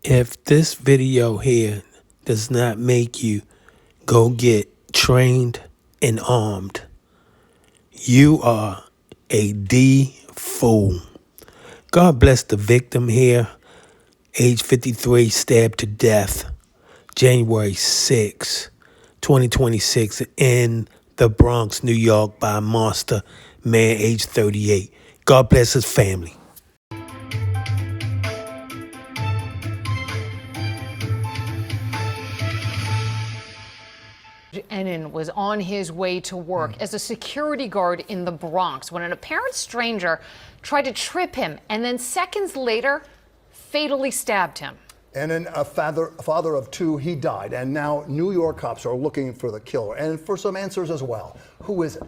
If this video here does not make you go get trained and armed, you are a D fool. God bless the victim here, age 53, stabbed to death, January 6, 2026, in the Bronx, New York, by a monster man, age 38. God bless his family. Ennin was on his way to work as a security guard in the Bronx when an apparent stranger tried to trip him and then seconds later fatally stabbed him. Ennin, a father of two, he died, and now New York cops are looking for the killer and for some answers as well. Who is it,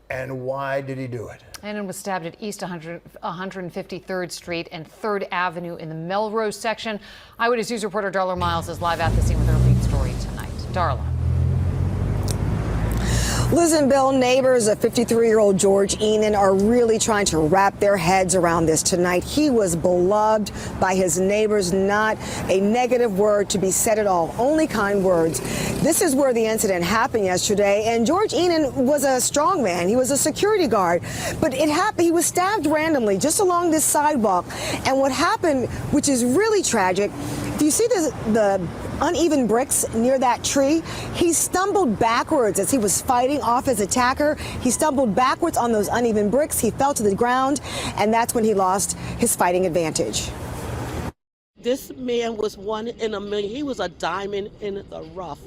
and why did he do it? Ennin was stabbed at East 153rd Street and 3rd Avenue in the Melrose section. Eyewitness News reporter Darla Miles is live at the scene with her lead story tonight. Darla. Liz and Bill, neighbors of 53-year-old George Ennin are really trying to wrap their heads around this tonight. He was beloved by his neighbors, not a negative word to be said at all, only kind words. This is where the incident happened yesterday, and George Ennin was a strong man. He was a security guard, but it happened, he was stabbed randomly just along this sidewalk. And what happened, which is really tragic, do you see the uneven bricks near that tree? He stumbled backwards as he was fighting off his attacker. He stumbled backwards on those uneven bricks. He fell to the ground, and that's when he lost his fighting advantage. This man was one in a million. He was a diamond in the rough.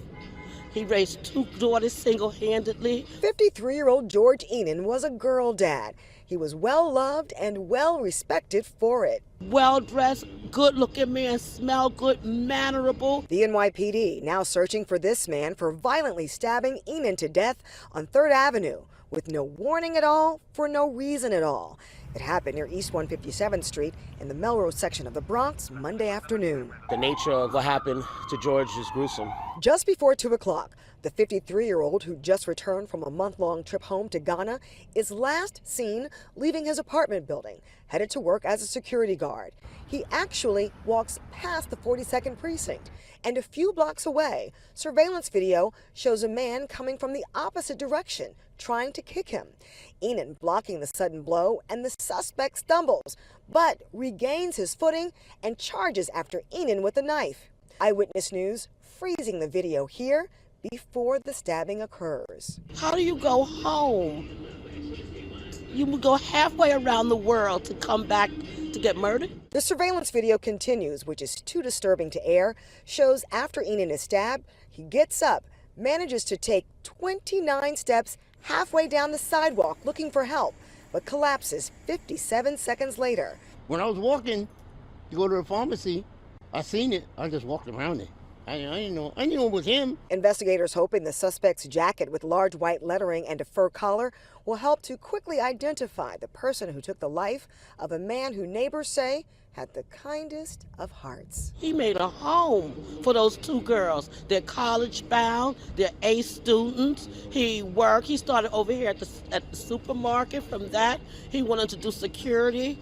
He raised two daughters single-handedly. 53-year-old George Ennin was a girl dad. He was well-loved and well-respected for it. Well-dressed, good-looking man, smelled good, mannerable. The NYPD now searching for this man for violently stabbing Ennin to death on 3rd Avenue with no warning at all, for no reason at all. It happened near East 157th Street in the Melrose section of the Bronx Monday afternoon. The nature of what happened to George is gruesome. Just before 2 o'clock, the 53-year-old who just returned from a month-long trip home to Ghana is last seen leaving his apartment building, headed to work as a security guard. He actually walks past the 42nd precinct, and a few blocks away, surveillance video shows a man coming from the opposite direction, trying to kick him. Ennin blocking the sudden blow, and the suspect stumbles, but regains his footing and charges after Ennin with a knife. Eyewitness News freezing the video here before the stabbing occurs. How do you go home? You would go halfway around the world to come back to get murdered? The surveillance video continues, which is too disturbing to air, shows after Ennin is stabbed, he gets up, manages to take 29 steps halfway down the sidewalk looking for help, but collapses 57 seconds later. When I was walking to go to the pharmacy, I seen it. I just walked around it. I didn't know it was him. Investigators hoping the suspect's jacket with large white lettering and a fur collar will help to quickly identify the person who took the life of a man who neighbors say had the kindest of hearts. He made a home for those two girls. They're college bound, they're A students. He worked, he started over here at the supermarket. From that, he wanted to do security.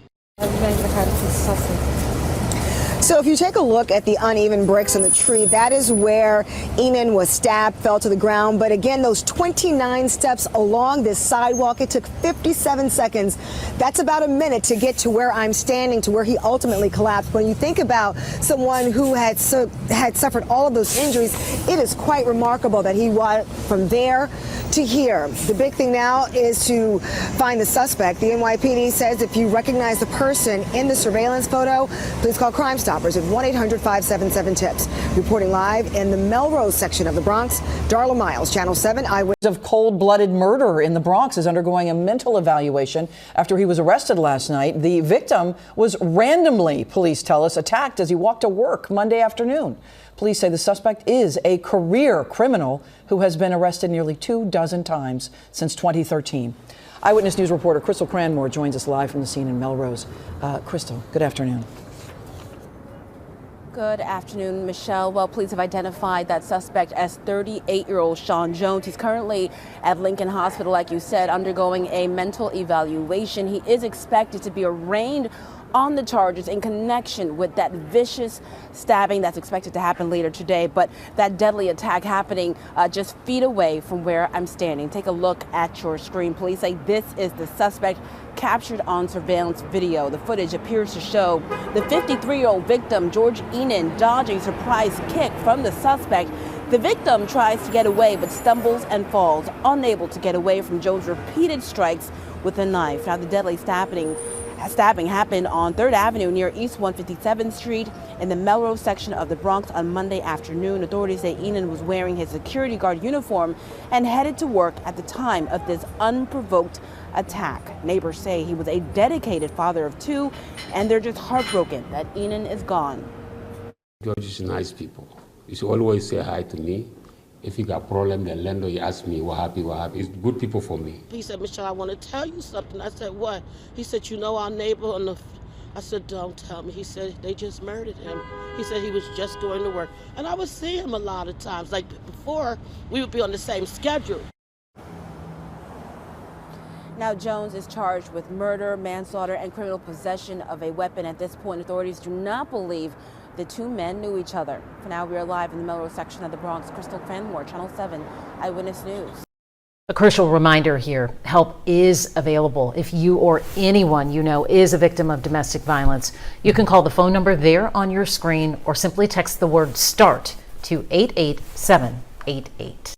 So if you take a look at the uneven bricks in the tree, that is where Ennin was stabbed, fell to the ground. But again, those 29 steps along this sidewalk, it took 57 seconds. That's about a minute to get to where I'm standing, to where he ultimately collapsed. When you think about someone who had suffered all of those injuries, it is quite remarkable that he walked from there to here. The big thing now is to find the suspect. The NYPD says if you recognize the person in the surveillance photo, please call Crime Stoppers at 1-800-577-TIPS. Reporting live in the Melrose section of the Bronx, Darla Miles, Channel 7 Eyewitness. Of cold-blooded murder in the Bronx is undergoing a mental evaluation after he was arrested last night. The victim was randomly, police tell us, attacked as he walked to work Monday afternoon. Police say the suspect is a career criminal who has been arrested nearly 24 times since 2013. Eyewitness News reporter Crystal Cranmore joins us live from the scene in Melrose. Crystal, good afternoon. Good afternoon, Michelle. Well, police have identified that suspect as 38-year-old Sean Jones. He's currently at Lincoln Hospital, like you said, undergoing a mental evaluation. He is expected to be arraigned on the charges in connection with that vicious stabbing that's expected to happen later today. But that deadly attack happening just feet away from where I'm standing. Take a look at your screen. Police say this is the suspect captured on surveillance video. The footage appears to show the 53-year-old victim, George Ennin, dodge a surprise kick from the suspect. The victim tries to get away but stumbles and falls, unable to get away from Joe's repeated strikes with a knife. Now, the deadly stabbing happened on 3rd Avenue near East 157th Street in the Melrose section of the Bronx on Monday afternoon. Authorities say Ennin was wearing his security guard uniform and headed to work at the time of this unprovoked attack. Neighbors say he was a dedicated father of 2, and they're just heartbroken that Ennin is gone. George is nice people. He should always say hi to me. If he got problem, the landlord, he asked me, what happened, what happened. It's good people for me. He said, Michelle, I want to tell you something. I said, what? He said, you know our neighbor on the... I said, don't tell me. He said, they just murdered him. He said he was just going to work. And I would see him a lot of times. Like before, we would be on the same schedule. Now, Jones is charged with murder, manslaughter, and criminal possession of a weapon. At this point, authorities do not believe the 2 men knew each other. For now, we are live in the Melrose section of the Bronx. Crystal Cranmore, Channel 7 Eyewitness News. A crucial reminder here, help is available if you or anyone you know is a victim of domestic violence. You can call the phone number there on your screen or simply text the word START to 88788.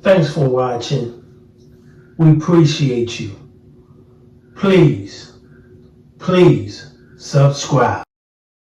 Thanks for watching. We appreciate you. Please subscribe.